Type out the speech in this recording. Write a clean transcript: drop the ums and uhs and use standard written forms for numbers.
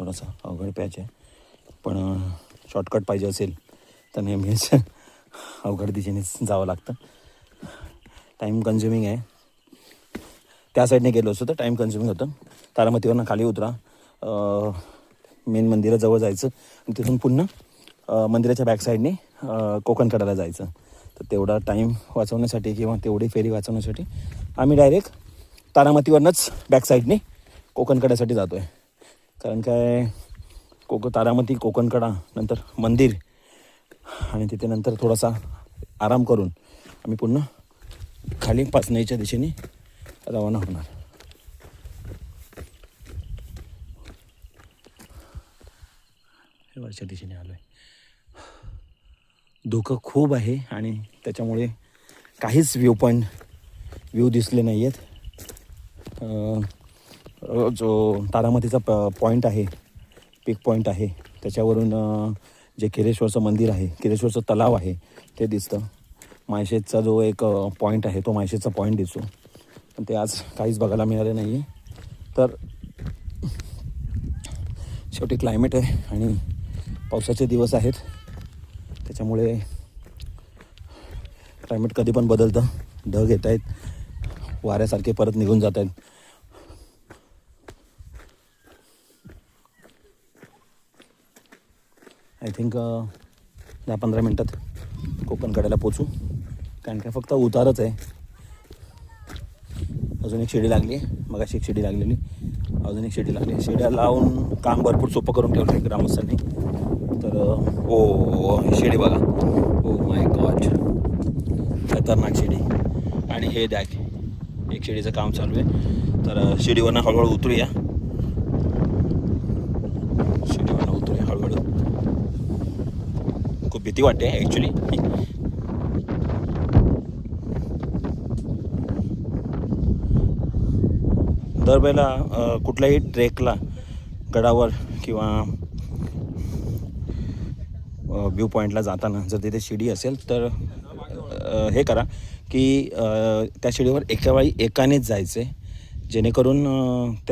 थोडासा अवघड पॅच आहे, पण शॉर्टकट पाहिजे असेल तर नेहमीच अवघड दिशेनेच जावं लागतं. टाईम कन्झ्युमिंग आहे. त्या साईडने गेलो असतो तर टाईम कन्झ्युमिंग होतं. तारामतीवरनं खाली उतरा, मेन मंदिराजवळ जायचं आणि तिथून पुन्हा मंदिराच्या बॅक साईडने कोकणकडाला जायचं. तर तेवढा टाईम वाचवण्यासाठी किंवा तेवढी फेरी वाचवण्यासाठी आम्ही डायरेक्ट तारामतीवरनंच बॅक साईडने कोकणकड्यासाठी जातो आहे. कारण काय तारामती, कोकणकडा, नंतर मंदिर आणि तिथे नंतर थोडासा आराम करून आम्ही पुन्हा खाली पाचनाईच्या दिशेने रवाना होणार. हे वरच्या दिशेने आलो आहे. धुकं खूप आहे आणि त्याच्यामुळे काहीच व्ह्यू दिसले नाही आहेत. जो तारामतीचा पॉईंट आहे, पीक पॉईंट आहे, त्याच्यावरून जे किरेश्वरचं मंदिर आहे, किरेश्वरचं तलाव आहे ते दिसतं. माळशेजचा जो एक पॉईंट आहे तो माळशेजचा पॉईंट दिसतो, पण ते आज काहीच बघायला मिळाले नाही आहे. तर शेवटी क्लायमेट आहे आणि पावसाचे दिवस आहेत, त्याच्यामुळे क्लायमेट कधी पण बदलतं. ढग येत आहेत, वाऱ्यासारखे परत निघून जात आहेत. आय थिंक 10-15 मिनटात कोकणकड्याला पोचू. कारण काय फक्त उतारच आहे. अजून एक शिडी लागली आहे, मगाशी एक शिडी लागलेली, अजून एक शिडी लागली. शिड्या लावून काम भरपूर सोपं करून ठेवलं आहे ग्रामस्थांनी. तर शिडी बघा, ओ माय गॉड, खतरनाक शिडी. आणि हे दॅक एक शिडीचं काम चालू आहे. तर शिडीवरनं हळूहळू उतरूया, शिडीवरनं उतरूया हळूहळू. खूप भीती वाटते ॲक्च्युली. दरवेळेला कुठल्याही ट्रेकला गडावर किंवा व्ह्यू पॉईंटला जाताना जर तिथे शिडी असेल तर हे करा की त्या शिडीवर एकावेळी एकानेच जायचं आहे, जेणेकरून त्या